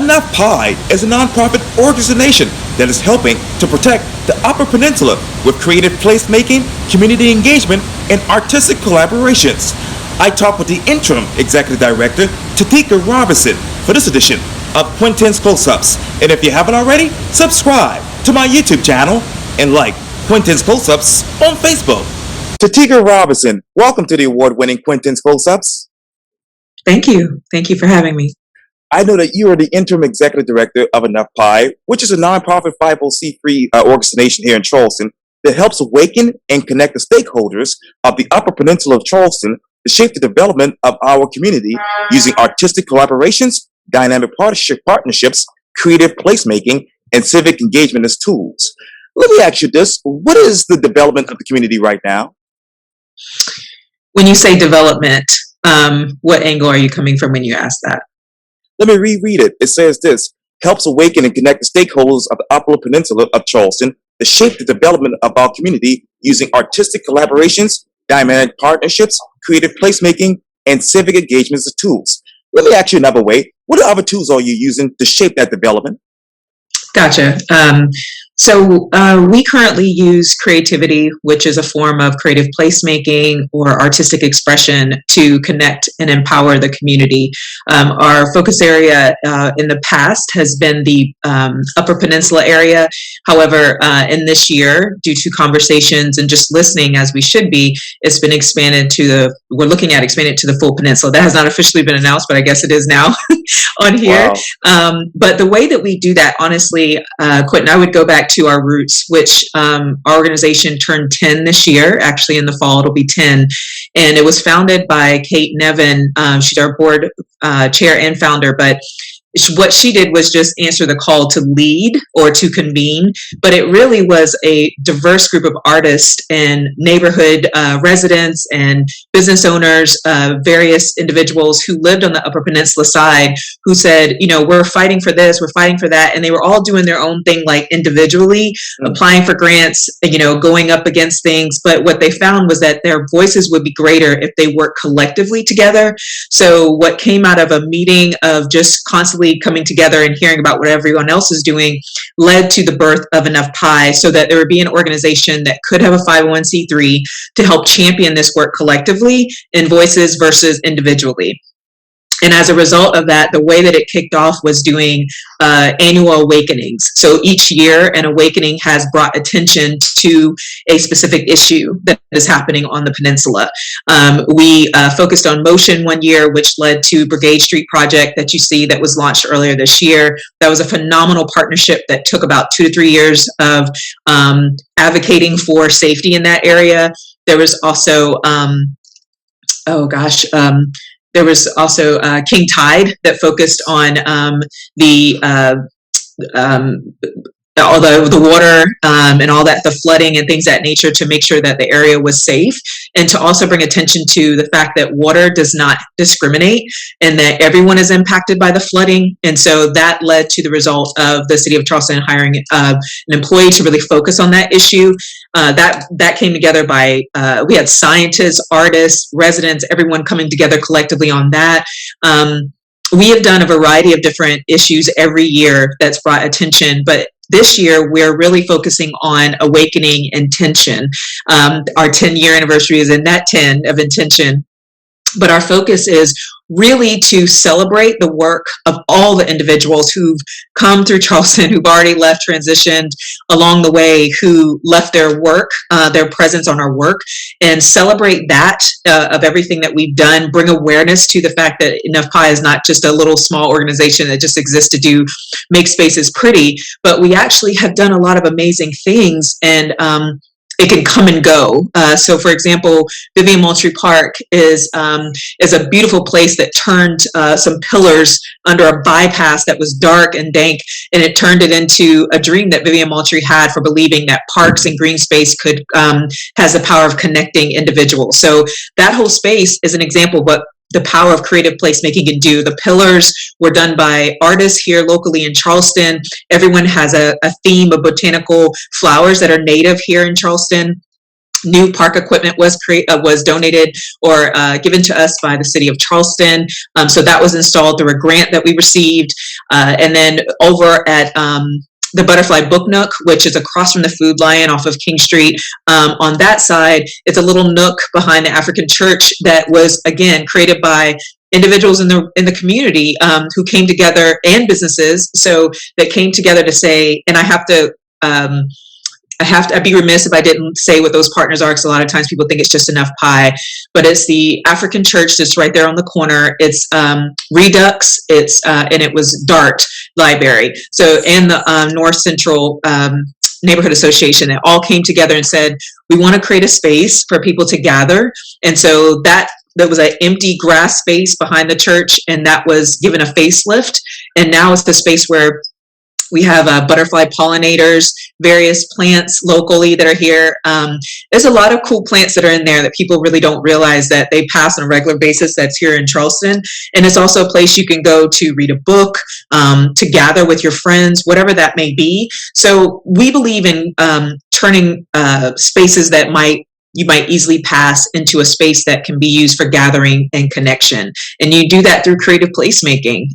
Enough Pie is a nonprofit organization that is helping to protect the Upper Peninsula with creative placemaking, community engagement, and artistic collaborations. I talked with the interim executive director, Thetyka Robinson, for this edition of Quintin's Close-Ups. And if you haven't already, subscribe to my YouTube channel and like Quintin's Close-Ups on Facebook. Thetyka Robinson, welcome to the award-winning Quintin's Close-Ups. Thank you. Thank you for having me. I know that you are the interim executive director of Enough Pie, which is a nonprofit 501c3 organization here in Charleston that helps awaken and connect the stakeholders of the Upper Peninsula of Charleston to shape the development of our community using artistic collaborations, dynamic partnerships, creative placemaking, and civic engagement as tools. Let me ask you this. What is the development of the community right now? When you say development, what angle are you coming from when you ask that? Let me reread it. It says this: helps awaken and connect the stakeholders of the Upper Peninsula of Charleston to shape the development of our community using artistic collaborations, dynamic partnerships, creative placemaking, and civic engagements as tools. Let me ask you another way. What other tools are you using to shape that development? Gotcha. So we currently use creativity, which is a form of creative placemaking or artistic expression to connect and empower the community. Our focus area in the past has been the Upper Peninsula area. However, in this year, due to conversations and just listening as we should be, it's been expanded to we're looking at expanding it to the full peninsula. That has not officially been announced, but I guess it is now on here. Wow. But the way that we do that, honestly, Quintin, I would go back to our roots, which our organization turned 10 this year. Actually, in the fall, it'll be 10. And it was founded by Kate Nevin. She's our board chair and founder, but what she did was just answer the call to lead or to convene, but it really was a diverse group of artists and neighborhood residents and business owners, various individuals who lived on the Upper Peninsula side who said, you know, we're fighting for this, we're fighting for that. And they were all doing their own thing, like individually applying for grants, you know, going up against things. But what they found was that their voices would be greater if they worked collectively together. So what came out of a meeting of just constantly coming together and hearing about what everyone else is doing led to the birth of Enough Pie, so that there would be an organization that could have a 501c3 to help champion this work collectively in voices versus individually. And as a result of that, the way that it kicked off was doing annual awakenings. So each year, an awakening has brought attention to a specific issue that is happening on the peninsula. We focused on motion one year, which led to Brigade Street Project that you see that was launched earlier this year. That was a phenomenal partnership that took about 2 to 3 years of advocating for safety in that area. There was also, there was also King Tide that focused on all the water and all that, the flooding and things of that nature, to make sure that the area was safe, and to also bring attention to the fact that water does not discriminate and that everyone is impacted by the flooding. And so that led to the result of the city of Charleston hiring an employee to really focus on that issue. That came together by, we had scientists, artists, residents, everyone coming together collectively on that. We have done a variety of different issues every year that's brought attention, but this year, we're really focusing on awakening intention. Our 10-year anniversary is in that 10 of intention, but our focus is really to celebrate the work of all the individuals who've come through Charleston, who've already left, transitioned along the way, who left their work, their presence on our work, and celebrate that of everything that we've done, bring awareness to the fact that Enough Pie is not just a little small organization that just exists to make spaces pretty, but we actually have done a lot of amazing things, and it can come and go. So, for example, Vivian Moultrie Park is a beautiful place that turned some pillars under a bypass that was dark and dank, and it turned it into a dream that Vivian Moultrie had for believing that parks and green space could has the power of connecting individuals. So that whole space is an example of what the power of creative placemaking can do. The pillars were done by artists here locally in Charleston. Everyone has a theme of botanical flowers that are native here in Charleston. New park equipment was donated or given to us by the city of Charleston. So that was installed through a grant that we received. And then over at the Butterfly Book Nook, which is across from the Food Lion off of King Street. On that side, it's a little nook behind the African church that was, again, created by individuals in the community who came together, and businesses, so that came together to say, and I'd be remiss if I didn't say what those partners are, because a lot of times people think it's just enough pie, but it's the African church that's right there on the corner. It's Redux, and it was Dart Library. So, and the North Central Neighborhood Association, it all came together and said, we want to create a space for people to gather. And so that was an empty grass space behind the church, and that was given a facelift. And now it's the space where we have butterfly pollinators, various plants locally that are here. There's a lot of cool plants that are in there that people really don't realize that they pass on a regular basis that's here in Charleston. And it's also a place you can go to read a book, to gather with your friends, whatever that may be. So we believe in turning spaces that you might easily pass into a space that can be used for gathering and connection. And you do that through creative placemaking.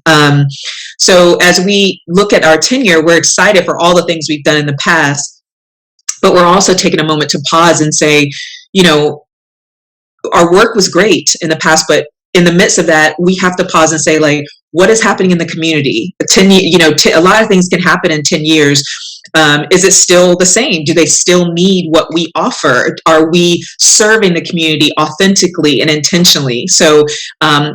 So as we look at our tenure, we're excited for all the things we've done in the past, but we're also taking a moment to pause and say, our work was great in the past, but in the midst of that, we have to pause and say, like, what is happening in the community? A lot of things can happen in 10 years. Is it still the same? Do they still need what we offer? Are we serving the community authentically and intentionally? So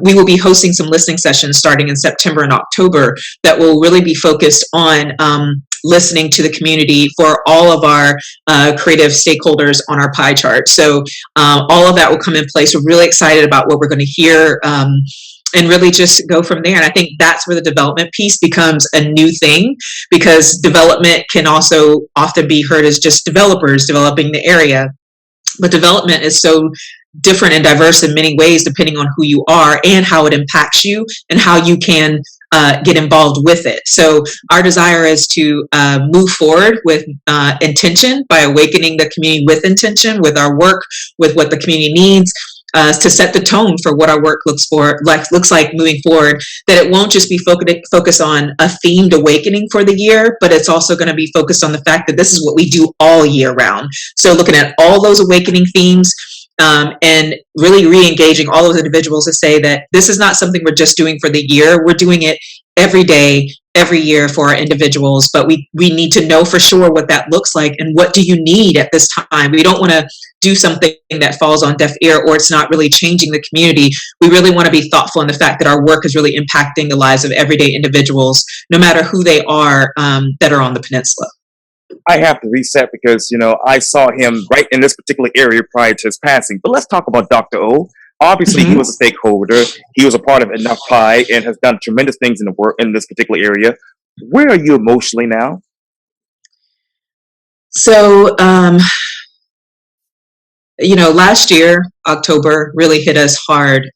we will be hosting some listening sessions starting in September and October that will really be focused on listening to the community for all of our creative stakeholders on our pie chart. So all of that will come in place. We're really excited about what we're going to hear. And really just go from there. And I think that's where the development piece becomes a new thing, because development can also often be heard as just developers developing the area. But development is so different and diverse in many ways, depending on who you are and how it impacts you and how you can get involved with it. So our desire is to move forward with intention by awakening the community with intention, with our work, with what the community needs. To set the tone for what our work looks like moving forward, that it won't just be focused on a themed awakening for the year, but it's also going to be focused on the fact that this is what we do all year round. So looking at all those awakening themes, and really re-engaging all those individuals to say that this is not something we're just doing for the year. We're doing it every day, every year for our individuals, but we need to know for sure what that looks like and what do you need at this time. We don't want to do something that falls on deaf ear or it's not really changing the community. We really want to be thoughtful in the fact that our work is really impacting the lives of everyday individuals, no matter who they are, that are on the peninsula. I have to reset because, I saw him right in this particular area prior to his passing. But let's talk about Dr. O. Obviously, he was a stakeholder. He was a part of Enough Pie and has done tremendous things in this particular area. Where are you emotionally now? So, last year, October really hit us hard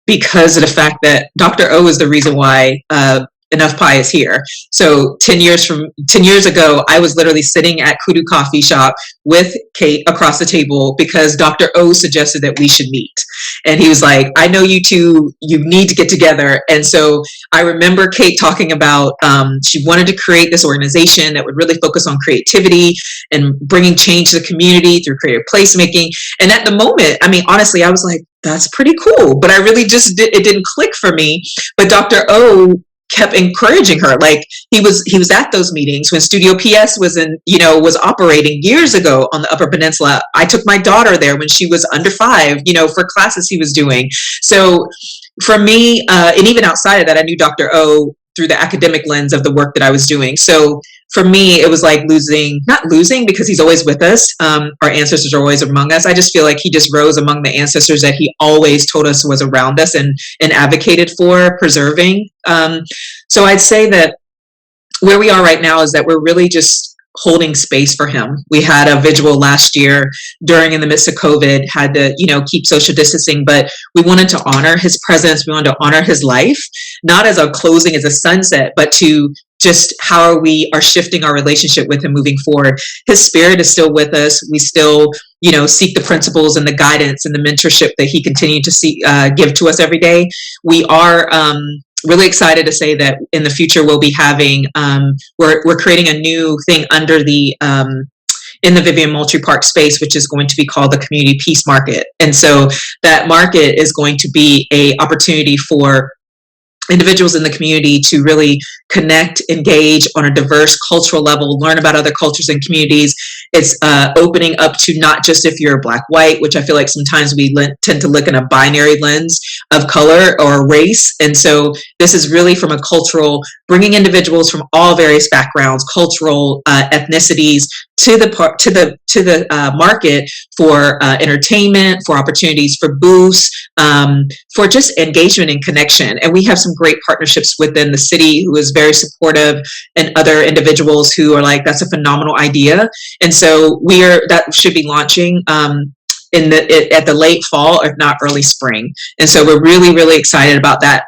because of the fact that Dr. O is the reason why Enough Pie is here. So 10 years ago, I was literally sitting at Kudu Coffee Shop with Kate across the table because Dr. O suggested that we should meet. And he was like, I know you two, you need to get together. And so I remember Kate talking about she wanted to create this organization that would really focus on creativity and bringing change to the community through creative placemaking. And at the moment, honestly, I was like, that's pretty cool. But I really it didn't click for me. But Dr. O kept encouraging her. Like he was at those meetings when Studio PS was was operating years ago on the Upper Peninsula. I took my daughter there when she was under 5, for classes he was doing. So for me, and even outside of that, I knew Dr. O through the academic lens of the work that I was doing. So for me, it was like not losing because he's always with us. Our ancestors are always among us. I just feel like he just rose among the ancestors that he always told us was around us and advocated for preserving. So I'd say that where we are right now is that we're really just holding space for him. We had a vigil last year in the midst of COVID, had to, keep social distancing, but we wanted to honor his presence. We wanted to honor his life, not as a closing, as a sunset, but to just how we are shifting our relationship with him moving forward. His spirit is still with us. We still, seek the principles and the guidance and the mentorship that he continued to give to us every day. We are really excited to say that in the future we'll be having, we're creating a new thing under the in the Vivian Moultrie Park space, which is going to be called the Community Peace Market. And so that market is going to be a opportunity for individuals in the community to really connect, engage on a diverse cultural level, learn about other cultures and communities. It's opening up to not just if you're black, white, which I feel like sometimes we tend to look in a binary lens of color or race. And so this is really from a cultural, bringing individuals from all various backgrounds, cultural ethnicities to the market for entertainment, for opportunities for booths, for just engagement and connection. And we have some great partnerships within the city who is very supportive, and other individuals who are like, that's a phenomenal idea. And so that should be launching at the late fall, if not early spring. And so we're really, really excited about that.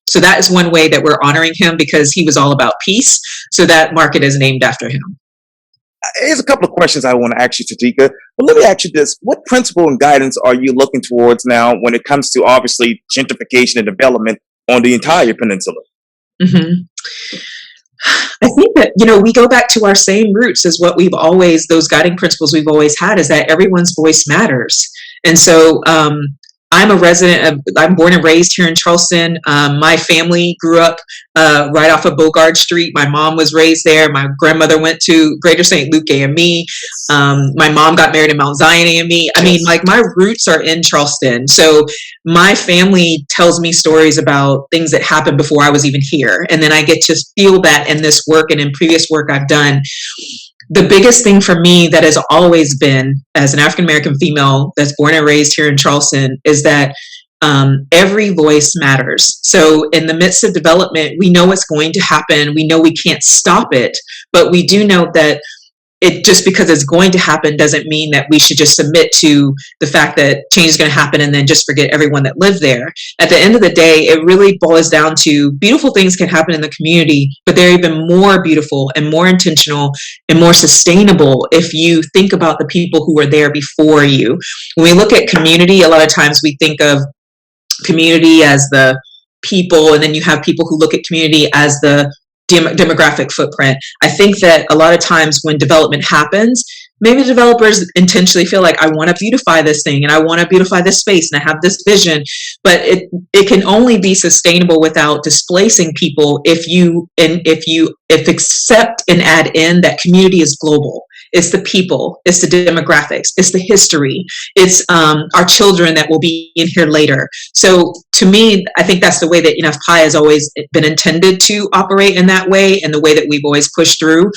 So that is one way that we're honoring him, because he was all about peace. So that market is named after him. Here's a couple of questions I want to ask you, Thetyka. But let me ask you this. What principle and guidance are you looking towards now when it comes to, obviously, gentrification and development on the entire peninsula? Mm-hmm. I think that, we go back to our same roots as what those guiding principles we've always had, is that everyone's voice matters. And so I'm I'm born and raised here in Charleston. My family grew up right off of Bogard Street. My mom was raised there. My grandmother went to Greater St. Luke AME. My mom got married in Mount Zion AME. I mean, like, my roots are in Charleston. So my family tells me stories about things that happened before I was even here. And then I get to feel that in this work and in previous work I've done. The biggest thing for me that has always been, as an African-American female that's born and raised here in Charleston, is that every voice matters. So in the midst of development, we know it's going to happen. We know we can't stop it, but we do know that just because it's going to happen doesn't mean that we should just submit to the fact that change is going to happen and then just forget everyone that lived there. At the end of the day, it really boils down to beautiful things can happen in the community, but they're even more beautiful and more intentional and more sustainable if you think about the people who were there before you. When we look at community, a lot of times we think of community as the people, and then you have people who look at community as the demographic footprint. I think that a lot of times when development happens, maybe developers intentionally feel like, I want to beautify this thing and I want to beautify this space and I have this vision, but it can only be sustainable without displacing people if accept and add in that community is global. It's the people, it's the demographics, it's the history, it's our children that will be in here later. So to me, I think that's the way that Enough Pie has always been intended to operate in that way, and the way that we've always pushed through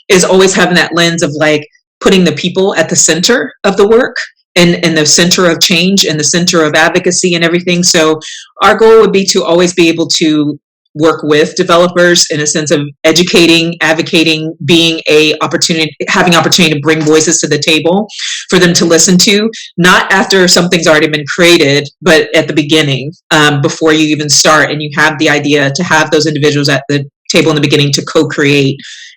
is always having that lens of like putting the people at the center of the work and the center of change and the center of advocacy and everything. So our goal would be to always be able to work with developers in a sense of educating, advocating, having opportunity to bring voices to the table for them to listen to, not after something's already been created, but at the beginning, before you even start and you have the idea, to have those individuals at the table in the beginning to co-create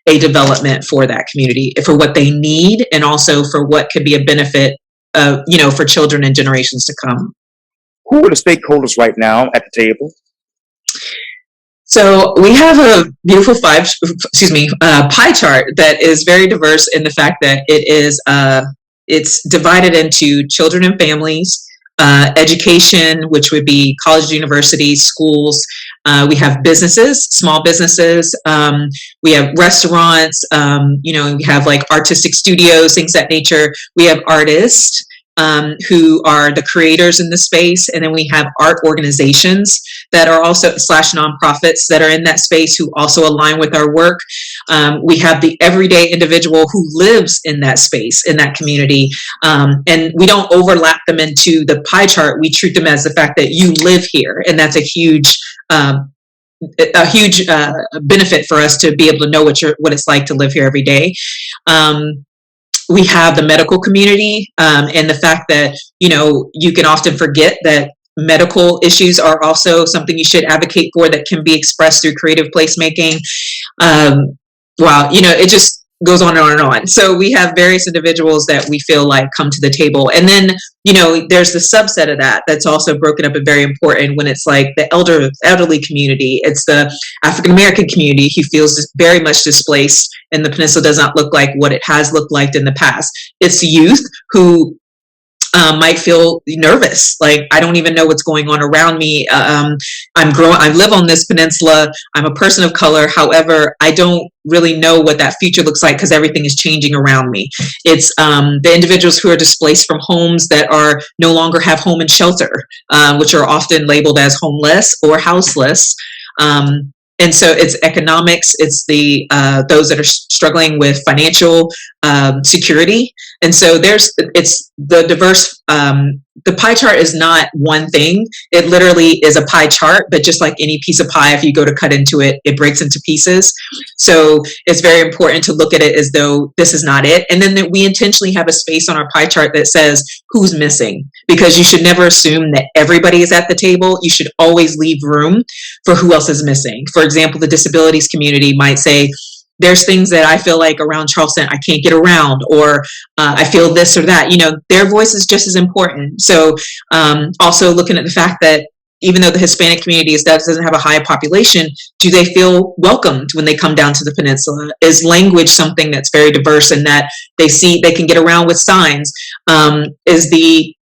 a development for that community, for what they need, and also for what could be a benefit, for children and generations to come. Who are the stakeholders right now at the table? So we have a beautiful pie chart that is very diverse in the fact that it's divided into children and families, education, which would be colleges, universities, schools. We have businesses, small businesses. We have restaurants. We have like artistic studios, things of that nature. We have artists who are the creators in the space, and then we have art organizations that are also / nonprofits that are in that space who also align with our work. We have the everyday individual who lives in that space, in that community, and we don't overlap them into the pie chart. We treat them as the fact that you live here, and that's a huge benefit for us to be able to know what it's like to live here every day. We have the medical community, and the fact that, you can often forget that medical issues are also something you should advocate for that can be expressed through creative placemaking. Wow, it just goes on and on and on. So we have various individuals that we feel like come to the table. And then, there's the subset of that that's also broken up and very important when it's like the elderly community. It's the African-American community who feels very much displaced, and the peninsula does not look like what it has looked like in the past. It's youth who might feel nervous, like I don't even know what's going on around me. I live on this peninsula. I'm a person of color. However, I don't really know what that future looks like because everything is changing around me. It's the individuals who are displaced from homes that are no longer have home and shelter, which are often labeled as homeless or houseless. And so it's economics, it's the those that are struggling with financial security. And so it's the diverse, the pie chart is not one thing. It literally is a pie chart, but just like any piece of pie, if you go to cut into it, it breaks into pieces. So it's very important to look at it as though this is not it. And then that we intentionally have a space on our pie chart that says who's missing, because you should never assume that everybody is at the table. You should always leave room for who else is missing. For example, the disabilities community might say, there's things that I feel like around Charleston I can't get around, or I feel this or that. Their voice is just as important. So also looking at the fact that even though the Hispanic community doesn't have a high population, do they feel welcomed when they come down to the peninsula? Is language something that's very diverse and that they can get around with signs? Is the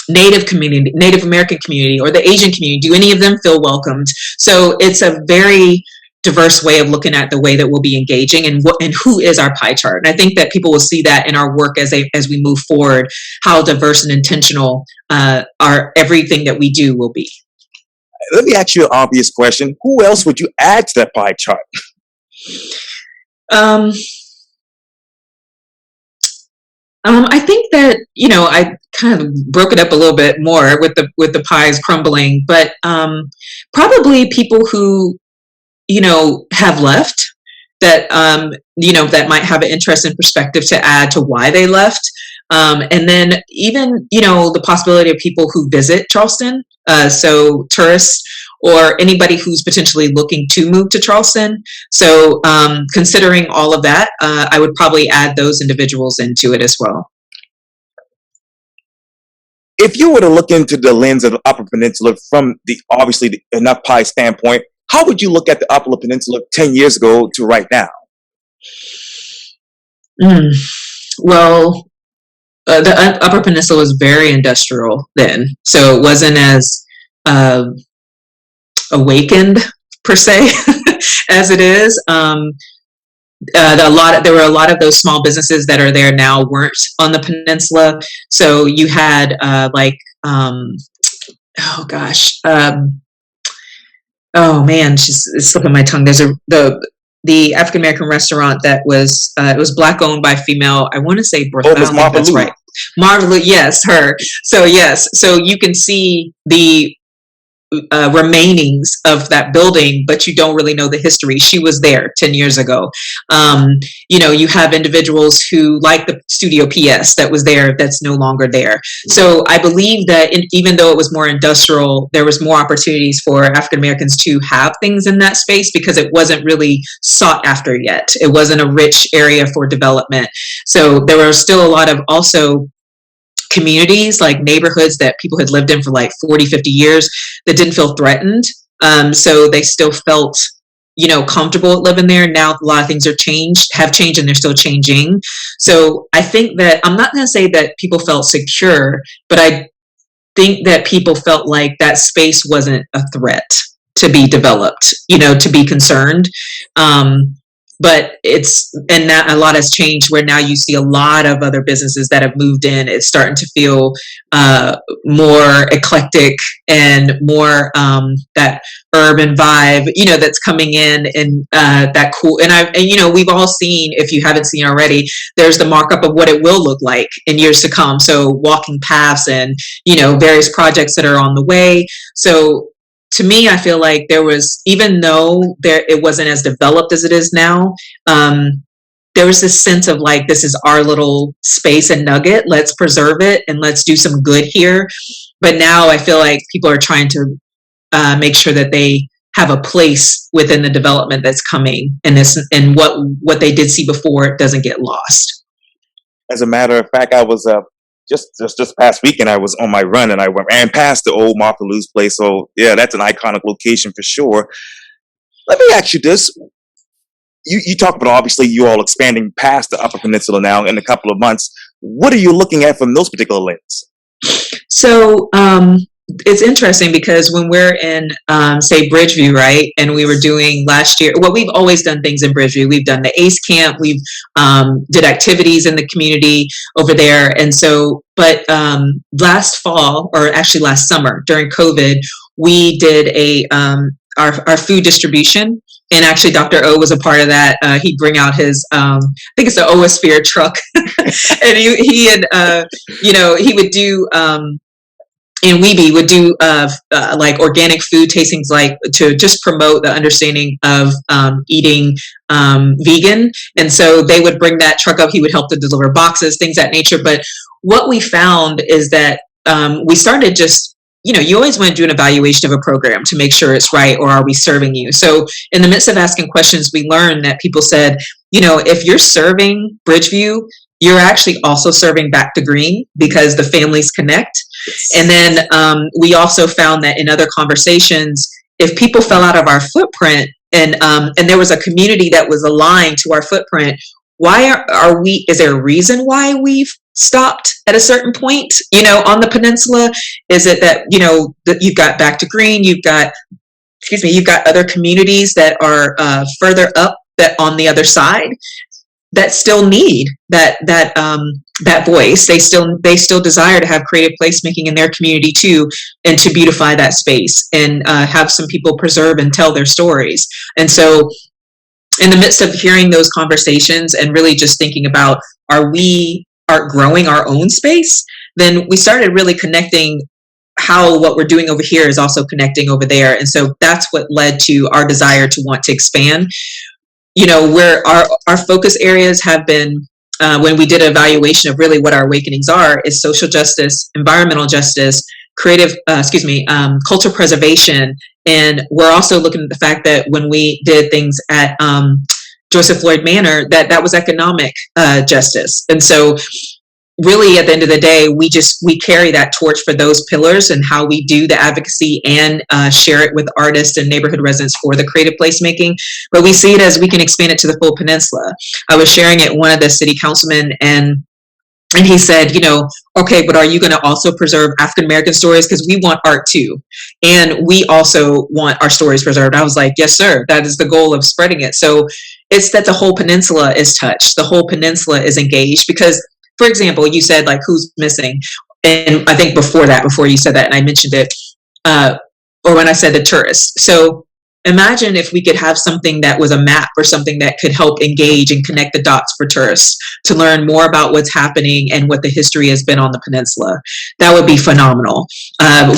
Native community, Native American community, or the Asian community, do any of them feel welcomed? So it's a very diverse way of looking at the way that we'll be engaging and who is our pie chart. And I think that people will see that in our work as we move forward, how diverse and intentional our everything that we do will be. Let me ask you an obvious question. Who else would you add to that pie chart? I think that, I kind of broke it up a little bit more with the pies crumbling, but probably people who, have left that, that might have an interest and perspective to add to why they left. And then even, the possibility of people who visit Charleston, so tourists or anybody who's potentially looking to move to Charleston. So considering all of that, I would probably add those individuals into it as well. If you were to look into the lens of the Upper Peninsula from obviously the enough pie standpoint, how would you look at the Upper Peninsula 10 years ago to right now? Well, the Upper Peninsula was very industrial then, so it wasn't as awakened per se as it is. There were a lot of those small businesses that are there now weren't on the peninsula. So you had oh man, it's slipping my tongue. There's the African American restaurant that was it was Black owned by female. I want to say Bertha. Oh, Miss that's right. Marvelous, yes, her. So yes, so you can see the remainings of that building, but you don't really know the history. She was there 10 years ago. You have individuals who, like the Studio PS that was there, that's no longer there. So I believe that even though it was more industrial, there was more opportunities for African Americans to have things in that space because it wasn't really sought after yet. It wasn't a rich area for development. So there were still a lot of also communities, like neighborhoods that people had lived in for like 40, 50 years that didn't feel threatened. So they still felt, comfortable living there. Now a lot of things have changed and they're still changing. So I think that I'm not going to say that people felt secure, but I think that people felt like that space wasn't a threat to be developed, to be concerned. But that a lot has changed where now you see a lot of other businesses that have moved in. It's starting to feel more eclectic and more that urban vibe, that's coming in and that cool. And we've all seen, if you haven't seen already, there's the markup of what it will look like in years to come. So walking paths and, various projects that are on the way. So to me, I feel like there was, even though it wasn't as developed as it is now, there was this sense of like, this is our little space and nugget. Let's preserve it and let's do some good here. But now I feel like people are trying to make sure that they have a place within the development that's coming, and what they did see before doesn't get lost. As a matter of fact, I was just past weekend. I was on my run and I ran past the old Martha Lou's place. So yeah, that's an iconic location for sure. Let me ask you this: you talk about obviously you all expanding past the Upper Peninsula now in a couple of months. What are you looking at from those particular lenses? So it's interesting because when we're in, say, Bridgeview, right, and we were doing last year, well, we've always done things in Bridgeview. We've done the ACE camp, we've did activities in the community over there. And so, but last fall, or actually last summer during COVID, we did our food distribution. And actually, Dr. O was a part of that. He'd bring out his, I think it's the Oasphere truck, and he would do, and Weeby would do like organic food tastings, like to just promote the understanding of eating vegan. And so they would bring that truck up. He would help to deliver boxes, things of that nature. But what we found is that we started just, you always want to do an evaluation of a program to make sure it's right, or are we serving you? So in the midst of asking questions, we learned that people said, if you're serving Bridgeview, you're actually also serving back to Green because the families connect. And then we also found that in other conversations, if people fell out of our footprint and there was a community that was aligned to our footprint, why are we, is there a reason why we've stopped at a certain point, on the peninsula? Is it that, that you've got back to Green, you've got other communities that are further up that on the other side that still need that voice. They still desire to have creative placemaking in their community too, and to beautify that space and have some people preserve and tell their stories. And so in the midst of hearing those conversations and really just thinking about, are we growing our own space? Then we started really connecting how what we're doing over here is also connecting over there. And so that's what led to our desire to want to expand. Where our focus areas have been, when we did an evaluation of really what our awakenings are, is social justice, environmental justice, culture preservation. And we're also looking at the fact that when we did things at Joseph Floyd Manor, that was economic justice. And so really at the end of the day, we carry that torch for those pillars and how we do the advocacy and share it with artists and neighborhood residents for the creative placemaking. But we see it as we can expand it to the full peninsula. I was sharing it with one of the city councilmen, and he said, okay, but are you going to also preserve African-American stories? Because we want art too. And we also want our stories preserved. I was like, yes, sir. That is the goal of spreading it. So it's that the whole peninsula is touched. The whole peninsula is engaged because, for example, you said like, who's missing? And I think before you said that, and I mentioned it, or when I said the tourists. So imagine if we could have something that was a map or something that could help engage and connect the dots for tourists to learn more about what's happening and what the history has been on the peninsula. That would be phenomenal.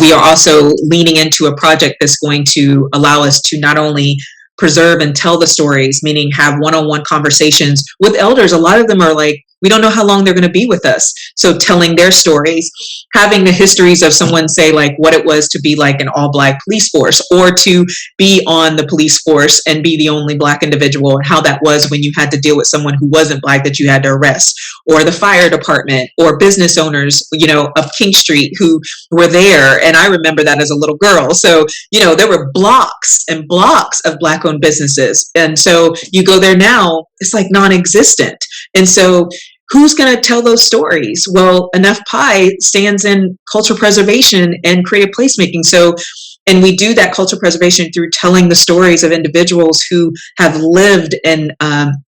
We are also leaning into a project that's going to allow us to not only preserve and tell the stories, meaning have one-on-one conversations with elders. A lot of them are like, we don't know how long they're going to be with us. So telling their stories, having the histories of someone say like what it was to be like an all-Black police force, or to be on the police force and be the only Black individual, and how that was when you had to deal with someone who wasn't Black that you had to arrest, or the fire department, or business owners, of King Street who were there. And I remember that as a little girl. So, there were blocks and blocks of Black-owned businesses. And so you go there now, it's like non-existent. And so who's going to tell those stories? Well, Enough Pie stands in cultural preservation and creative placemaking. So, and we do that cultural preservation through telling the stories of individuals who have lived and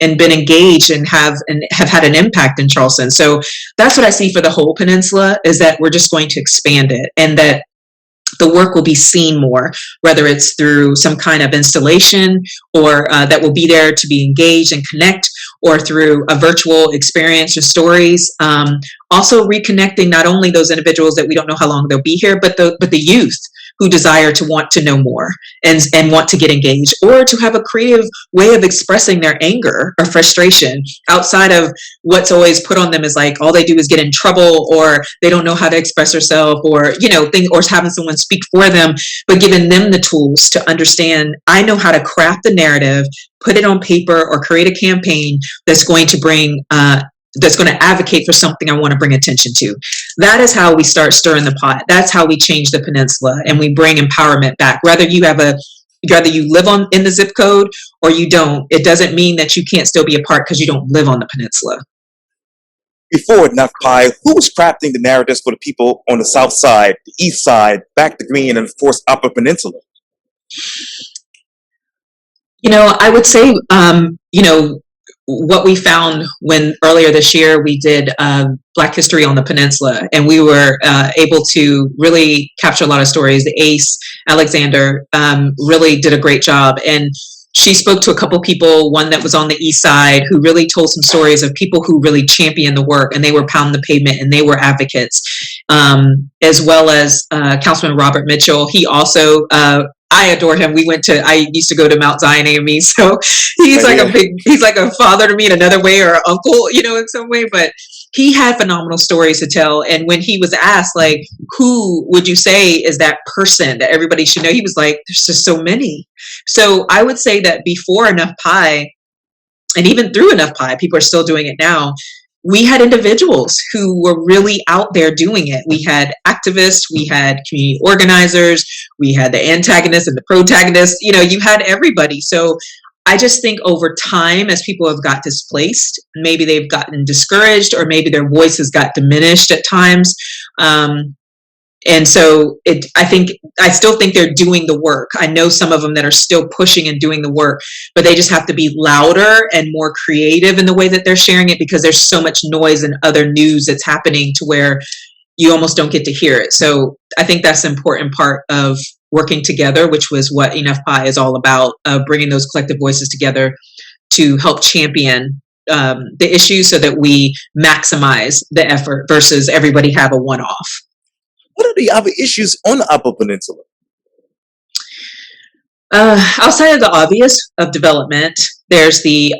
been engaged and have had an impact in Charleston. So that's what I see for the whole peninsula, is that we're just going to expand it, and that the work will be seen more, whether it's through some kind of installation or that will be there to be engaged and connect, or through a virtual experience or stories. Also reconnecting not only those individuals that we don't know how long they'll be here, but the youth. who desire to want to know more and want to get engaged, or to have a creative way of expressing their anger or frustration outside of what's always put on them as like all they do is get in trouble, or they don't know how to express themselves, or or having someone speak for them, but giving them the tools to understand, I know how to craft the narrative, put it on paper, or create a campaign that's going to bring that's going to advocate for something I want to bring attention to. That is how we start stirring the pot. That's how we change the peninsula, and we bring empowerment back. Whether you live in the zip code or you don't, it doesn't mean that you can't still be a part because you don't live on the peninsula. Before Enough Pie, who was crafting the narratives for the people on the south side, the east side, back the green, and of course, Upper Peninsula? I would say, what we found when earlier this year we did Black History on the Peninsula, and we were able to really capture a lot of stories. The Ace, Alexander, really did a great job. And she spoke to a couple people, one that was on the east side, who really told some stories of people who really championed the work, and they were pounding the pavement, and they were advocates, as well as Councilman Robert Mitchell. He also, I adore him. I used to go to Mount Zion AME, so he's like a father to me in another way, or an uncle, in some way, but he had phenomenal stories to tell. And when he was asked, like, who would you say is that person that everybody should know? He was like, there's just so many. So I would say that before Enough Pie, and even through Enough Pie, people are still doing it now, we had individuals who were really out there doing it. We had activists, we had community organizers, we had the antagonists and the protagonists, you had everybody. So I just think over time, as people have got displaced, maybe they've gotten discouraged, or maybe their voices got diminished at times. And so I still think they're doing the work. I know some of them that are still pushing and doing the work, but they just have to be louder and more creative in the way that they're sharing it, because there's so much noise and other news that's happening to where you almost don't get to hear it. So I think that's an important part of working together, which was what Enough Pie is all about, bringing those collective voices together to help champion the issues so that we maximize the effort versus everybody have a one-off. What are the other issues on the Upper Peninsula? Outside of the obvious of development, there's the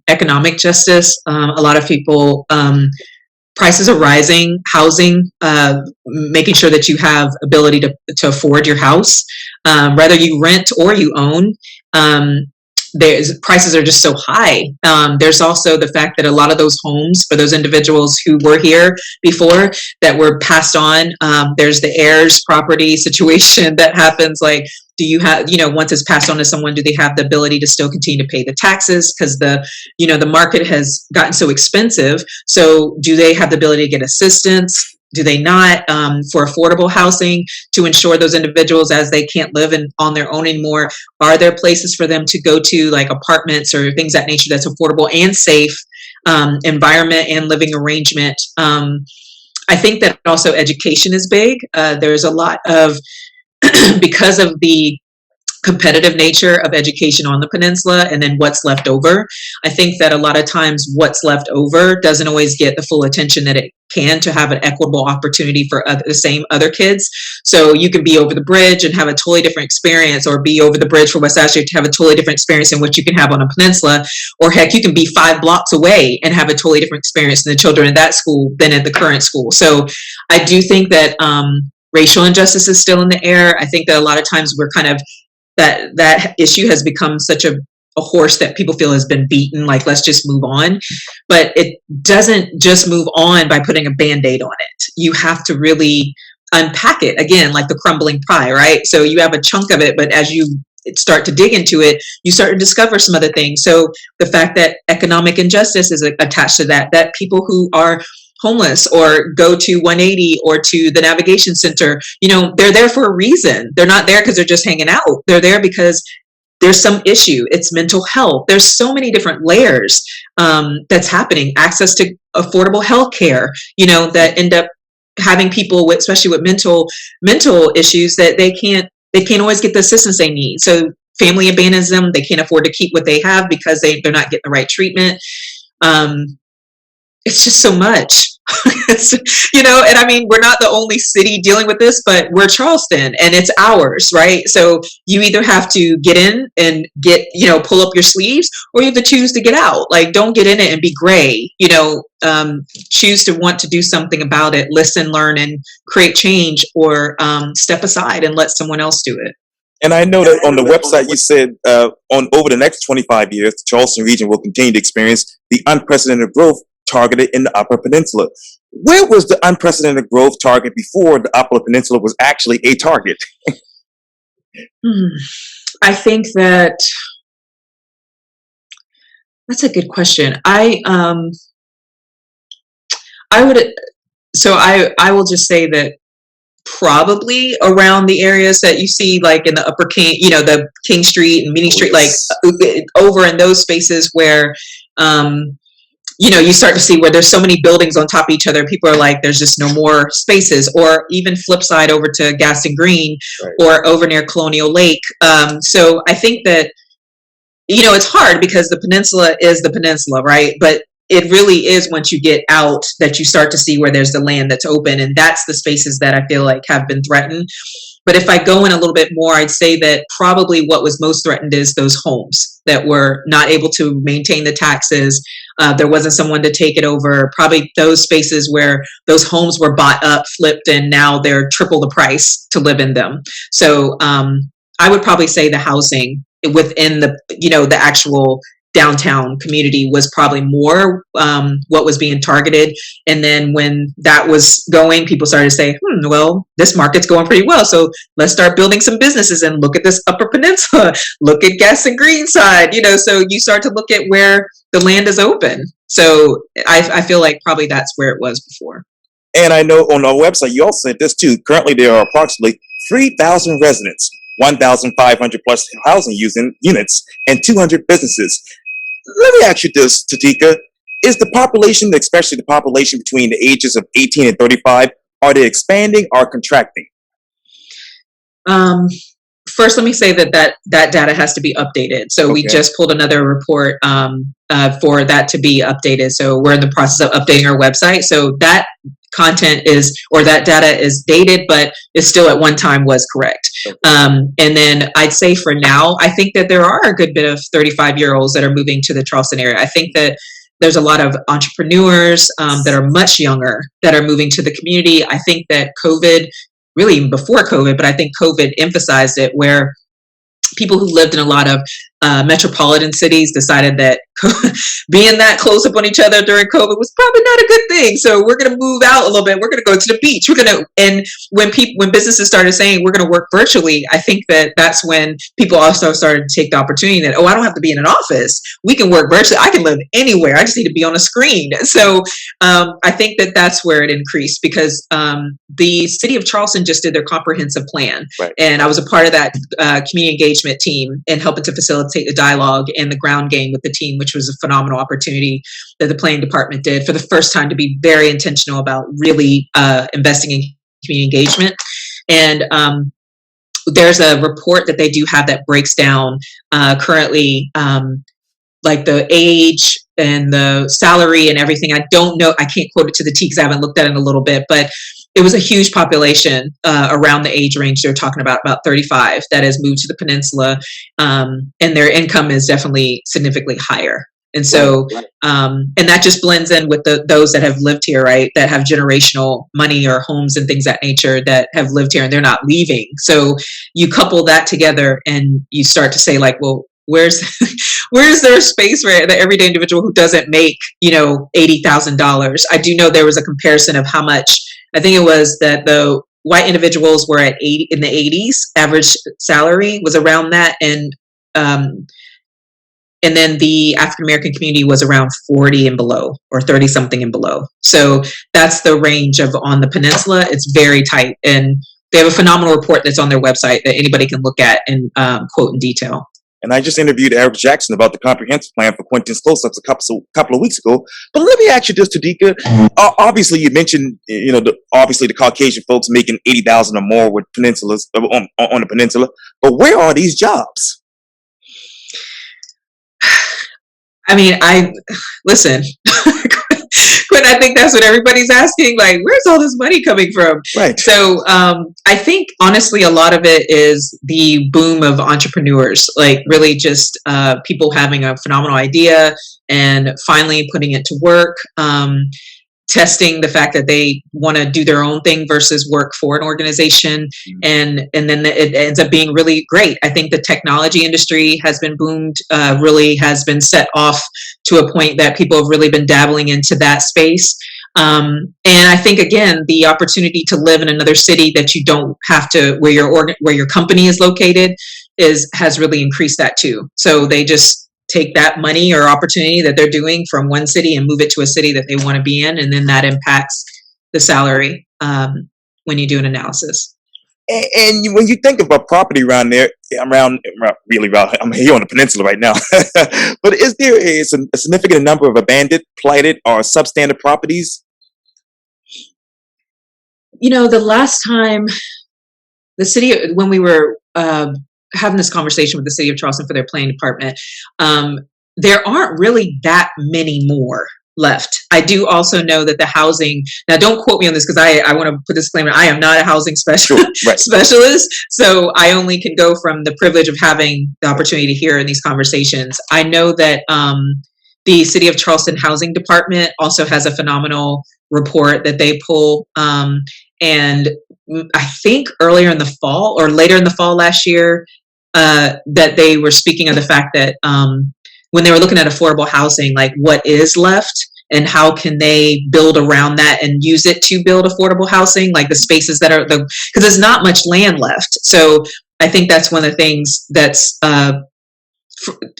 economic justice. A lot of people, prices are rising, housing, making sure that you have ability to afford your house, whether you rent or you own. Prices are just so high. There's also the fact that a lot of those homes for those individuals who were here before that were passed on, there's the heirs property situation that happens. Like, do you have, once it's passed on to someone, do they have the ability to still continue to pay the taxes? Because the market has gotten so expensive. So do they have the ability to get assistance? Do they not, for affordable housing, to ensure those individuals, as they can't live on their own anymore, are there places for them to go to, like apartments or things of that nature, that's affordable and safe, environment and living arrangement? I think that also education is big. There's a lot of, because of the competitive nature of education on the peninsula, and then what's left over, I think that a lot of times what's left over doesn't always get the full attention that it can, to have an equitable opportunity for the same other kids. So you can be over the bridge and have a totally different experience, or be over the bridge for West Asheville to have a totally different experience than what you can have on a peninsula. Or heck, you can be 5 blocks away and have a totally different experience than the children in that school than at the current school. So I do think that racial injustice is still in the air. I think that a lot of times we're kind of, that issue has become such a horse that people feel has been beaten, like, let's just move on. But it doesn't just move on by putting a Band-Aid on it. You have to really unpack it, again, like the crumbling pie, right? So you have a chunk of it, but as you start to dig into it, you start to discover some other things. So the fact that economic injustice is attached to that people who are homeless or go to 180 or to the navigation center, they're there for a reason. They're not there because they're just hanging out. They're there because there's some issue. It's mental health. There's so many different layers that's happening. Access to affordable health care, that end up having people with, especially with mental issues, that they can't always get the assistance they need. So family abandons them. They can't afford to keep what they have because they're not getting the right treatment. it's just so much. It's, and I mean, we're not the only city dealing with this, but we're Charleston and it's ours, right? So you either have to get in and pull up your sleeves, or you have to choose to get out. Like, don't get in it and be gray, choose to want to do something about it, listen, learn, and create change, or step aside and let someone else do it. And I know that on the website you said on over the next 25 years, the Charleston region will continue to experience the unprecedented growth targeted in the Upper Peninsula. Where was the unprecedented growth target before the Upper Peninsula was actually a target? I think that's a good question. I will just say that probably around the areas that you see, like in the Upper King, the King Street and Meeting Street, like over in those spaces where you start to see where there's so many buildings on top of each other. People are like, there's just no more spaces. Or even flip side over to Gaston Green, right, or over near Colonial Lake. So I think that, it's hard because the peninsula is the peninsula, right? But it really is once you get out that you start to see where there's the land that's open. And that's the spaces that I feel like have been threatened. But if I go in a little bit more, I'd say that probably what was most threatened is those homes that were not able to maintain the taxes. There wasn't someone to take it over. Probably those spaces where those homes were bought up, flipped, and now they're triple the price to live in them. So I would probably say the housing within the actual downtown community was probably more what was being targeted. And then when that was going, people started to say, well, this market's going pretty well, so let's start building some businesses and look at this Upper Peninsula, look at Gaston Green side, so you start to look at where the land is open. So I feel like probably that's where it was before. And I know on our website you also said this too. Currently there are approximately 3,000 residents, 1,500 plus housing units, and 200 businesses. Let me ask you this, Thetyka. Is the population, especially the population between the ages of 18 and 35, are they expanding or contracting? First, let me say that data has to be updated. So okay, we just pulled another report for that to be updated. So we're in the process of updating our website. So that content that data is dated, but it still at one time was correct. Okay. And then I'd say for now, I think that there are a good bit of 35-year-olds that are moving to the Charleston area. I think that there's a lot of entrepreneurs that are much younger that are moving to the community. I think that COVID, really even before COVID, but I think COVID emphasized it, where people who lived in a lot of metropolitan cities decided that being that close up on each other during COVID was probably not a good thing. So we're going to move out a little bit. We're going to go to the beach. And when businesses started saying we're going to work virtually, I think that that's when people also started to take the opportunity that, I don't have to be in an office. We can work virtually. I can live anywhere. I just need to be on a screen. So I think that that's where it increased, because the city of Charleston just did their comprehensive plan. Right. And I was a part of that community engagement team and helping to facilitate the dialogue and the ground game with the team, which was a phenomenal opportunity that the planning department did for the first time to be very intentional about really investing in community engagement. And there's a report that they do have that breaks down currently like the age and the salary and everything. I don't know, I can't quote it to the T because I haven't looked at it in a little bit, but it was a huge population around the age range they're talking about 35, that has moved to the peninsula, and their income is definitely significantly higher. And so, and that just blends in with those that have lived here, right? That have generational money or homes and things of that nature that have lived here and they're not leaving. So you couple that together and you start to say like, well, where's there space for the everyday individual who doesn't make, $80,000? I do know there was a comparison of how much, I think it was that the white individuals were at 80 in the 80s, average salary was around that. And then the African American community was around 40 and below, or 30 something and below. So that's the range of on the peninsula. It's very tight. And they have a phenomenal report that's on their website that anybody can look at and quote in detail. And I just interviewed Eric Jackson about the comprehensive plan for Quintin's close-ups a couple of weeks ago. But let me ask you this, Thetyka. Obviously, you mentioned, obviously the Caucasian folks making $80,000 or more with peninsulas on the peninsula. But where are these jobs? I mean, listen. But I think that's what everybody's asking, like, where's all this money coming from? Right. So I think, honestly, a lot of it is the boom of entrepreneurs, like really just people having a phenomenal idea and finally putting it to work. Testing the fact that they want to do their own thing versus work for an organization, and then it ends up being really great. I think the technology industry has been boomed, really has been set off to a point that people have really been dabbling into that space. And I think, again, the opportunity to live in another city that you don't have to, where your company is located, has really increased that too. So they just take that money or opportunity that they're doing from one city and move it to a city that they want to be in, and then that impacts the salary when you do an analysis. And when you think about property around there, really around, I'm here on the peninsula right now, but is there a significant number of abandoned, blighted, or substandard properties? The last time the city, when we were having this conversation with the city of Charleston for their planning department, there aren't really that many more left. I do also know that the housing, now don't quote me on this because I want to put this disclaimer, I am not a housing specialist, so I only can go from the privilege of having the opportunity to hear in these conversations. I know that the City of Charleston Housing Department also has a phenomenal report that they pull, and I think earlier in the fall or later in the fall last year, that they were speaking of the fact that when they were looking at affordable housing, like what is left and how can they build around that and use it to build affordable housing, like the spaces that are because there's not much land left. So I think that's one of the things that's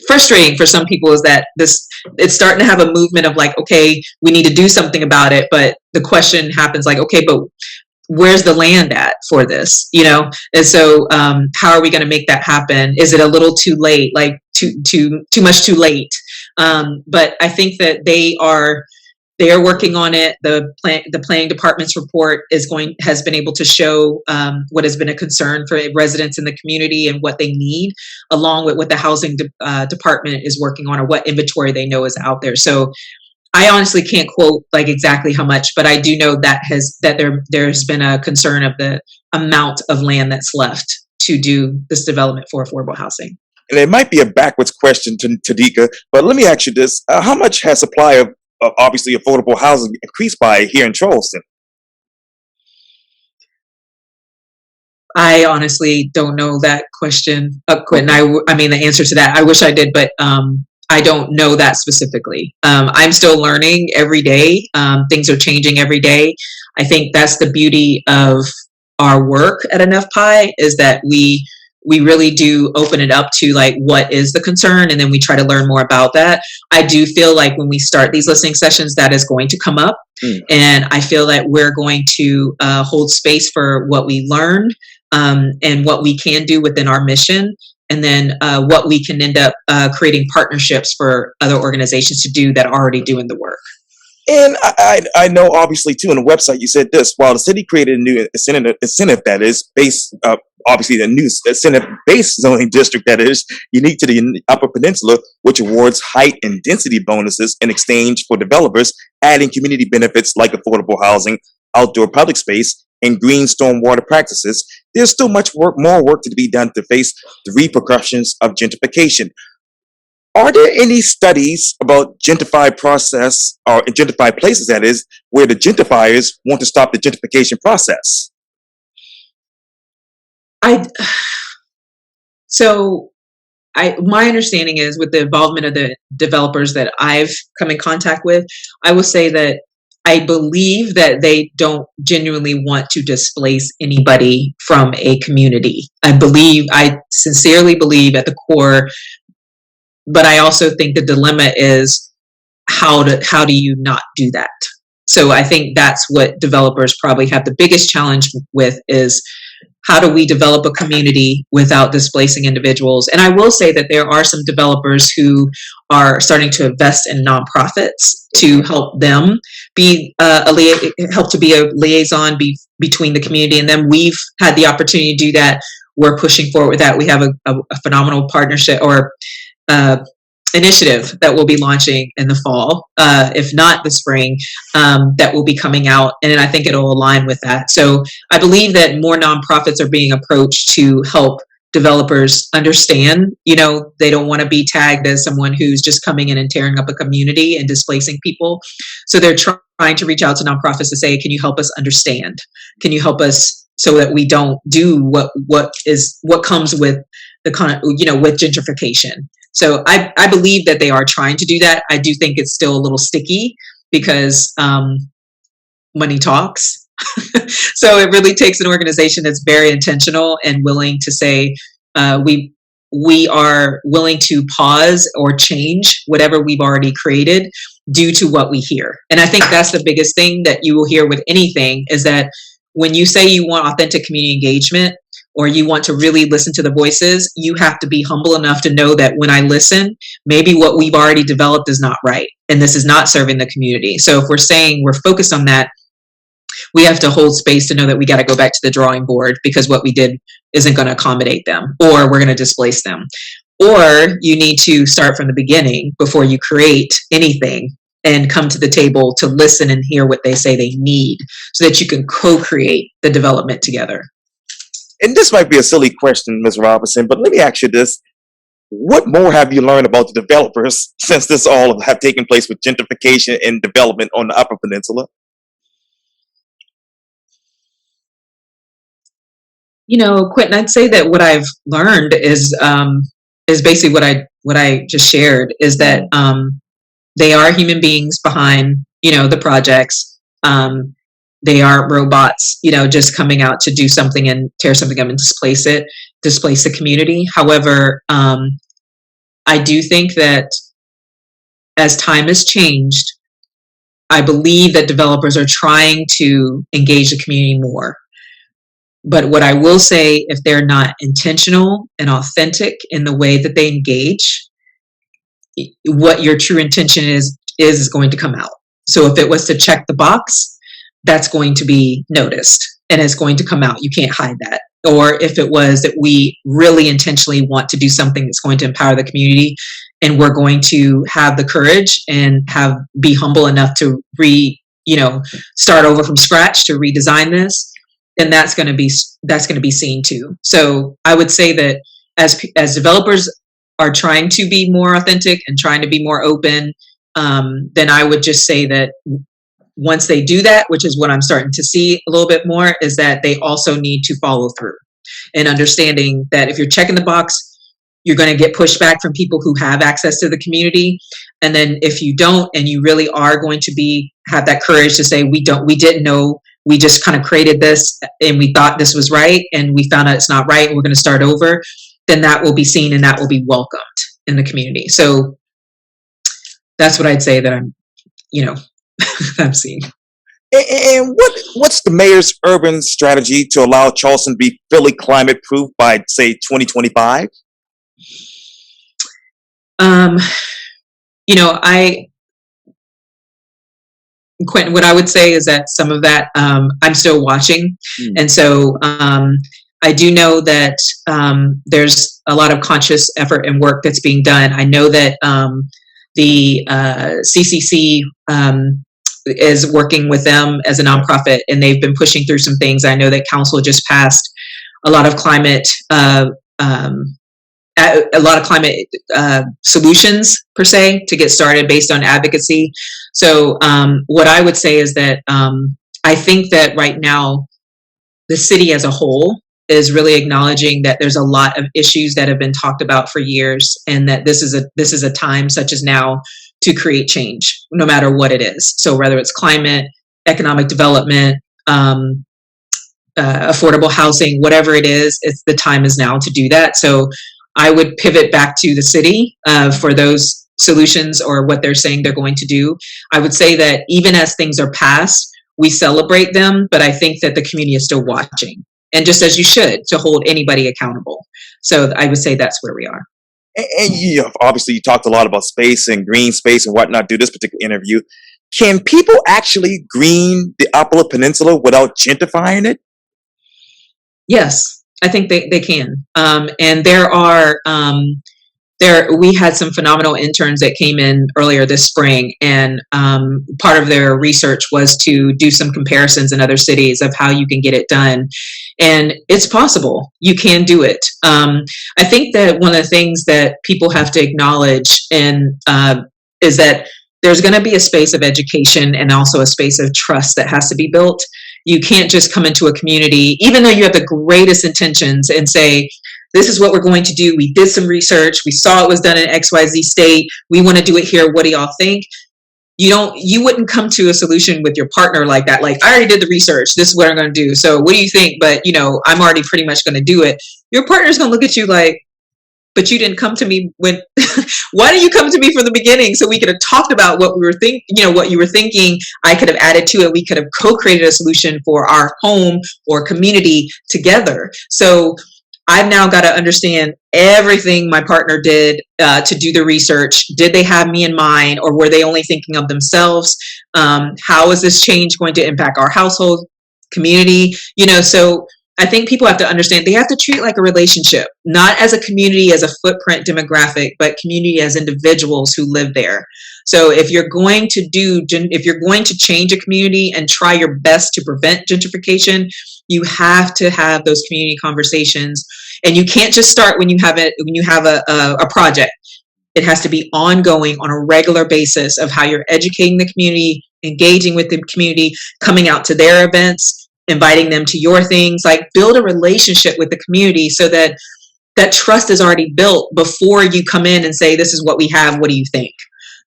frustrating for some people, is that it's starting to have a movement of like, okay, we need to do something about it, but the question happens like, okay, but where's the land at for this, and so how are we going to make that happen? Is it a little too late, like too much too late? But I think that they are working on it. The planning department's report has been able to show what has been a concern for residents in the community and what they need, along with what the housing department is working on, or what inventory they know is out there. So I honestly can't quote like exactly how much, but I do know that there's been a concern of the amount of land that's left to do this development for affordable housing. And it might be a backwards question to Thetyka, but let me ask you this: how much has supply of obviously affordable housing increased by here in Charleston? I honestly don't know that question, Quintin. I mean, the answer to that, I wish I did, but I don't know that specifically. I'm still learning every day. Things are changing every day. I think that's the beauty of our work at Enough Pie, is that we really do open it up to like, what is the concern? And then we try to learn more about that. I do feel like when we start these listening sessions, that is going to come up. And I feel that we're going to hold space for what we learned and what we can do within our mission. And then what we can end up creating partnerships for other organizations to do that are already doing the work. And I know, obviously, too, on the website, you said this: while the city created a new incentive that is based, obviously, the new incentive-based zoning district that is unique to the Upper Peninsula, which awards height and density bonuses in exchange for developers adding community benefits like affordable housing, outdoor public space, and green stormwater practices, there's still more work to be done to face the repercussions of gentrification. Are there any studies about gentrified process, or gentrified places, that is, where the gentrifiers want to stop the gentrification process? My understanding is, with the involvement of the developers that I've come in contact with, I will say that I believe that they don't genuinely want to displace anybody from a community. I sincerely believe at the core, but I also think the dilemma is how do you not do that? So I think that's what developers probably have the biggest challenge with, is how do we develop a community without displacing individuals? And I will say that there are some developers who are starting to invest in nonprofits to help them help to be a liaison between the community and them. We've had the opportunity to do that. We're pushing forward with that. We have a phenomenal partnership or initiative that we'll be launching in the fall, if not the spring, that will be coming out. And I think it'll align with that. So I believe that more nonprofits are being approached to help developers understand, they don't want to be tagged as someone who's just coming in and tearing up a community and displacing people. So they're trying to reach out to nonprofits to say, can you help us understand? Can you help us so that we don't do what comes with the with gentrification? So I believe that they are trying to do that. I do think it's still a little sticky because money talks. So it really takes an organization that's very intentional and willing to say, we are willing to pause or change whatever we've already created due to what we hear. And I think that's the biggest thing that you will hear with anything, is that when you say you want authentic community engagement, or you want to really listen to the voices, you have to be humble enough to know that when I listen, maybe what we've already developed is not right, and this is not serving the community. So if we're saying we're focused on that, we have to hold space to know that we got to go back to the drawing board, because what we did isn't going to accommodate them, or we're going to displace them. Or you need to start from the beginning before you create anything, and come to the table to listen and hear what they say they need, so that you can co-create the development together. And this might be a silly question, Ms. Robinson, but let me ask you this. What more have you learned about the developers since this all have taken place with gentrification and development on the Upper Peninsula? Quintin, I'd say that what I've learned is basically what I just shared, is that they are human beings behind, the projects. They aren't robots, just coming out to do something and tear something up and displace the community. However, I do think that as time has changed, I believe that developers are trying to engage the community more. But what I will say, if they're not intentional and authentic in the way that they engage, what your true intention is going to come out. So if it was to check the box, that's going to be noticed and it's going to come out. You can't hide that. Or if it was that we really intentionally want to do something that's going to empower the community, and we're going to have the courage and be humble enough to start over from scratch to redesign this, then that's going to be seen too. So I would say that as developers are trying to be more authentic and trying to be more open, then I would just say that once they do that, which is what I'm starting to see a little bit more, is that they also need to follow through, and understanding that if you're checking the box, you're going to get pushback from people who have access to the community. And then if you don't, and you really are going to have that courage to say, we didn't know, we just kind of created this and we thought this was right, and we found out it's not right, and we're going to start over, then that will be seen and that will be welcomed in the community. So that's what I'd say that I'm seeing. And what's the mayor's urban strategy to allow Charleston to be fully climate proof by, say, 2025? Quintin, what I would say is that some of that I'm still watching. And so I do know that there's a lot of conscious effort and work that's being done. I know that the CCC is working with them as a nonprofit, and they've been pushing through some things. I know that council just passed a lot of climate solutions per se to get started based on advocacy. So what I would say is that I think that right now the city as a whole is really acknowledging that there's a lot of issues that have been talked about for years, and that this is a time such as now to create change, no matter what it is. So whether it's climate, economic development, affordable housing, whatever it is, the time is now to do that. So I would pivot back to the city for those solutions or what they're saying they're going to do. I would say that even as things are passed, we celebrate them, but I think that the community is still watching, and just as you should, to hold anybody accountable. So I would say that's where we are. And obviously you talked a lot about space and green space and whatnot through this particular interview. Can people actually green the Upper Peninsula without gentrifying it? Yes, I think they can. And there are we had some phenomenal interns that came in earlier this spring, and part of their research was to do some comparisons in other cities of how you can get it done. And it's possible. You can do it. I think that one of the things that people have to acknowledge is that there's going to be a space of education and also a space of trust that has to be built. You can't just come into a community, even though you have the greatest intentions, and say, this is what we're going to do. We did some research. We saw it was done in XYZ state. We want to do it here. What do y'all think? You wouldn't come to a solution with your partner like that. Like, I already did the research. This is what I'm going to do. So what do you think? But, I'm already pretty much going to do it. Your partner's going to look at you like, but you didn't come to me when, why didn't you come to me from the beginning so we could have talked about what we were thinking, what you were thinking. I could have added to it. We could have co-created a solution for our home or community together. So I've now got to understand everything my partner did to do the research. Did they have me in mind, or were they only thinking of themselves? How is this change going to impact our household, community? So I think people have to understand they have to treat it like a relationship, not as a community, as a footprint demographic, but community as individuals who live there. So if you're going to change a community and try your best to prevent gentrification, you have to have those community conversations, and you can't just start when you have a project. It has to be ongoing on a regular basis of how you're educating the community, engaging with the community, coming out to their events, inviting them to your things. Like, build a relationship with the community so that that trust is already built before you come in and say, this is what we have. What do you think?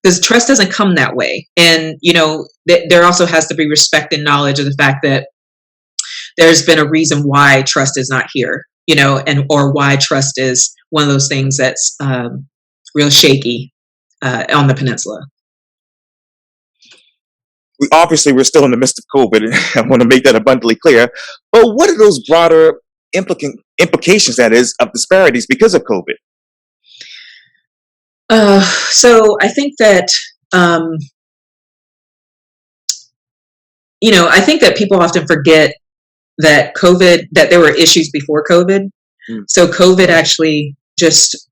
Because trust doesn't come that way. And, there also has to be respect and knowledge of the fact that there's been a reason why trust is not here, or why trust is one of those things that's real shaky on the peninsula. We're still in the midst of COVID. I want to make that abundantly clear. But what are those broader implications, that is, of disparities because of COVID? So I think that, I think that people often forget that there were issues before COVID. So COVID actually just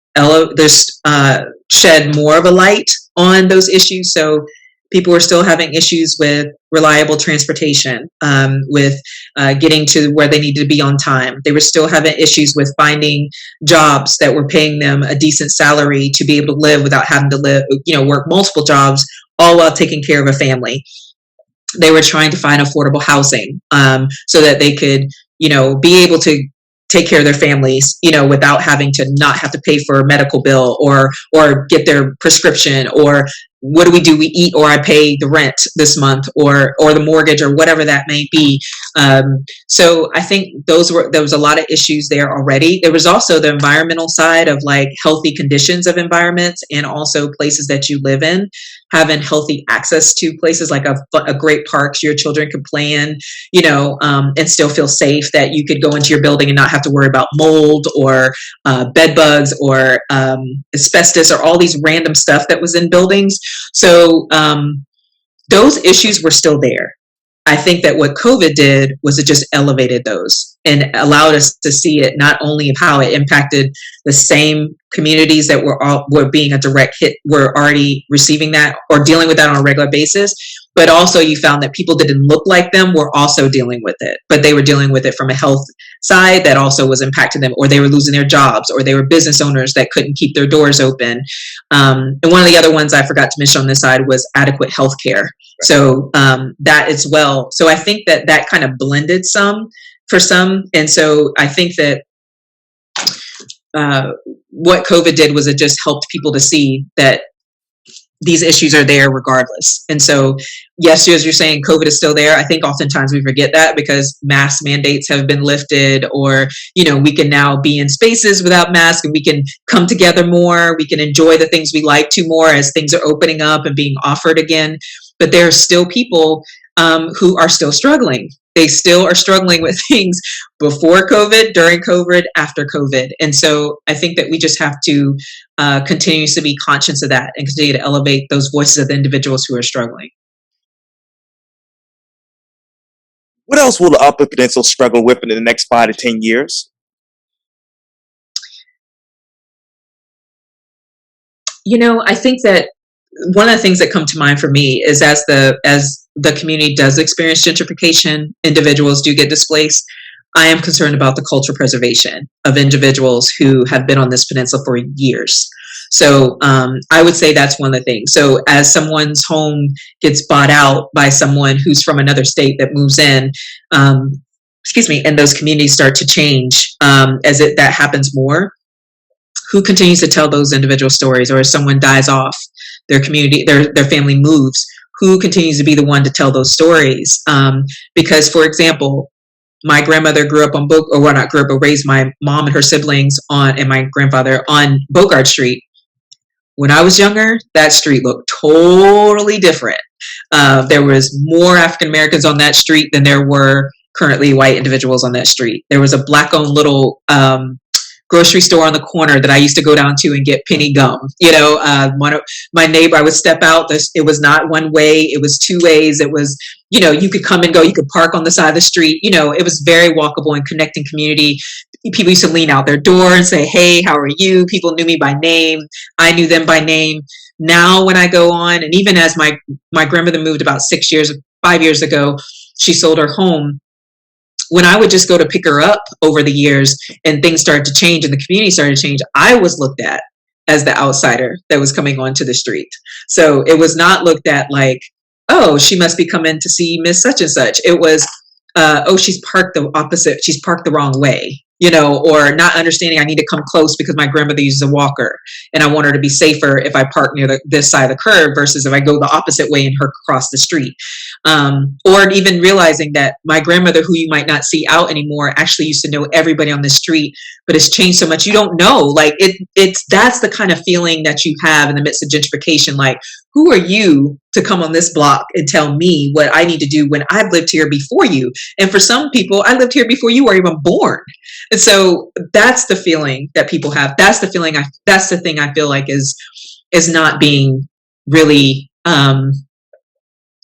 shed more of a light on those issues. So people were still having issues with reliable transportation, with getting to where they needed to be on time. They were still having issues with finding jobs that were paying them a decent salary to be able to live without having to work multiple jobs, all while taking care of a family. They were trying to find affordable housing so that they could, be able to take care of their families, without having to not have to pay for a medical bill or get their prescription, or what do? We eat, or I pay the rent this month, or the mortgage, or whatever that may be. So I think there was a lot of issues there already. There was also the environmental side of like healthy conditions of environments, and also places that you live in, having healthy access to places like a great park so your children could play in, and still feel safe, that you could go into your building and not have to worry about mold or bed bugs or asbestos or all these random stuff that was in buildings. So those issues were still there. I think that what COVID did was it just elevated those and allowed us to see it, not only of how it impacted the same communities that were being a direct hit, were already receiving that or dealing with that on a regular basis, but also you found that people that didn't look like them were also dealing with it, but they were dealing with it from a health side that also was impacting them, or they were losing their jobs, or they were business owners that couldn't keep their doors open. And one of the other ones I forgot to mention on this side was adequate health care. So that as well. So I think that kind of blended for some. And so I think that what COVID did was it just helped people to see that these issues are there regardless. And so, yes, as you're saying, COVID is still there. I think oftentimes we forget that because mask mandates have been lifted, or, we can now be in spaces without masks, and we can come together more. We can enjoy the things we like to more as things are opening up and being offered again. But there are still people who are still struggling. They still are struggling with things before COVID, during COVID, after COVID. And so I think that we just have to continue to be conscious of that and continue to elevate those voices of the individuals who are struggling. What else will the Upper Peninsula struggle with in the next 5 to 10 years? I think that one of the things that come to mind for me is as the community does experience gentrification, individuals do get displaced. I am concerned about the cultural preservation of individuals who have been on this peninsula for years. So I would say that's one of the things. So as someone's home gets bought out by someone who's from another state that moves in, and those communities start to change that happens more, who continues to tell those individual stories? Or if someone dies off, their community, their family moves, who continues to be the one to tell those stories? Because, for example, my grandmother grew up on not grew up, but raised my mom and her siblings and my grandfather on Bogart Street. When I was younger, that street looked totally different. There was more African Americans on that street than there were currently white individuals on that street. There was a Black-owned little grocery store on the corner that I used to go down to and get penny gum. One of my neighbor, I would step out. It was not one way; it was two ways. It was, you could come and go. You could park on the side of the street. It was very walkable and connecting community. People used to lean out their door and say, "Hey, how are you?" People knew me by name. I knew them by name. Now, when I go on, and even as my grandmother moved about 5 years ago, she sold her home. When I would just go to pick her up over the years and things started to change and the community started to change, I was looked at as the outsider that was coming onto the street. So it was not looked at like, oh, she must be coming to see Miss Such and Such. It was, oh, she's parked the wrong way, or not understanding I need to come close because my grandmother uses a walker and I want her to be safer if I park near this side of the curb versus if I go the opposite way and her cross the street. Or even realizing that my grandmother, who you might not see out anymore, actually used to know everybody on the street, but it's changed so much you don't know. Like that's the kind of feeling that you have in the midst of gentrification. Like, who are you to come on this block and tell me what I need to do when I've lived here before you? And for some people, I lived here before you were even born. And so that's the feeling that people have. That's the feeling. That's the thing I feel like is not being really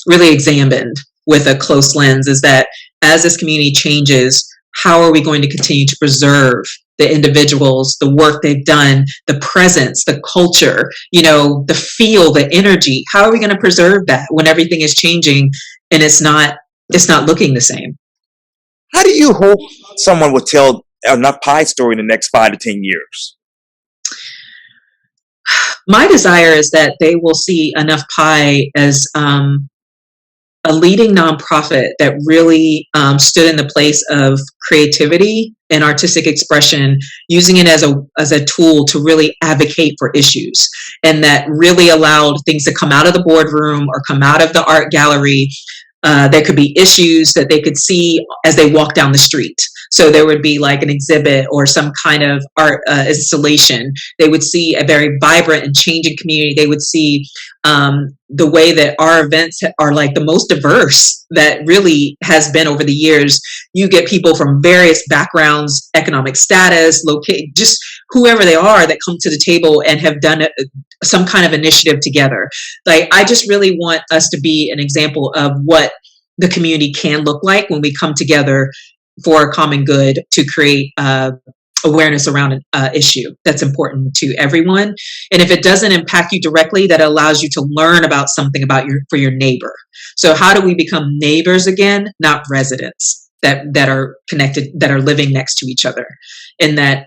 really examined with a close lens. Is that as this community changes, how are we going to continue to preserve the individuals, the work they've done, the presence, the culture, the feel, the energy? How are we going to preserve that when everything is changing and it's not looking the same? How do you hope someone will tell enough pie story in the next 5 to 10 years? My desire is that they will see Enough Pie as a leading nonprofit that really stood in the place of creativity and artistic expression, using it as a tool to really advocate for issues, and that really allowed things to come out of the boardroom or come out of the art gallery. There could be issues that they could see as they walk down the street. So there would be like an exhibit or some kind of art installation. They would see a very vibrant and changing community. They would see the way that our events are like the most diverse that really has been over the years. You get people from various backgrounds, economic status, just whoever they are that come to the table and have done some kind of initiative together. Like, I just really want us to be an example of what the community can look like when we come together for a common good to create awareness around an issue that's important to everyone. And if it doesn't impact you directly, that allows you to learn about something for your neighbor. So how do we become neighbors again, not residents that are connected, that are living next to each other? And that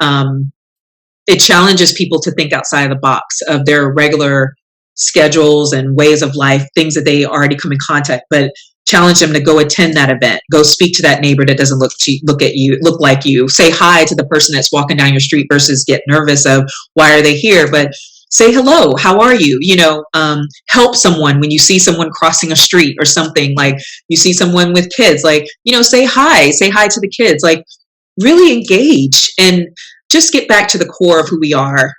it challenges people to think outside of the box of their regular schedules and ways of life, things that they already come in contact, but challenge them to go attend that event, go speak to that neighbor that doesn't look like you, say hi to the person that's walking down your street versus get nervous of why are they here, but say hello, how are you? Help someone when you see someone crossing a street or something, like you see someone with kids, like, say hi to the kids, like really engage and just get back to the core of who we are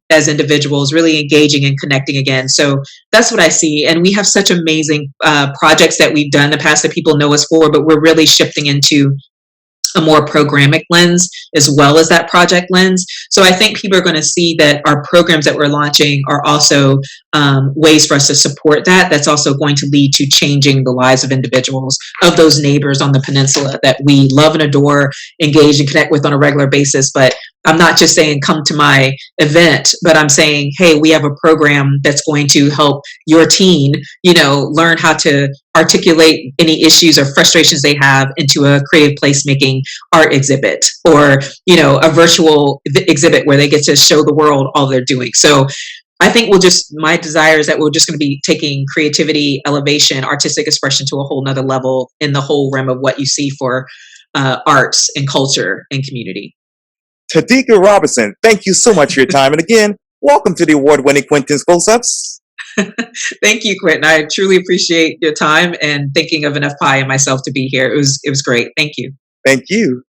as individuals, really engaging and connecting again. So that's what I see. And we have such amazing projects that we've done in the past that people know us for, but we're really shifting into a more programmatic lens as well as that project lens. So I think people are going to see that our programs that we're launching are also ways for us to support that. That's also going to lead to changing the lives of individuals, of those neighbors on the peninsula that we love and adore, engage and connect with on a regular basis. But I'm not just saying come to my event, but I'm saying, hey, we have a program that's going to help your teen, learn how to articulate any issues or frustrations they have into a creative placemaking art exhibit, or, a virtual exhibit where they get to show the world all they're doing. So I think my desire is that we're just going to be taking creativity, elevation, artistic expression to a whole nother level in the whole realm of what you see for arts and culture and community. Thetyka Robinson, thank you so much for your time. And again, welcome to the award-winning Quintin's Close-Ups. Thank you, Quintin. I truly appreciate your time and thinking of Enough Pie and myself to be here. It was great. Thank you. Thank you.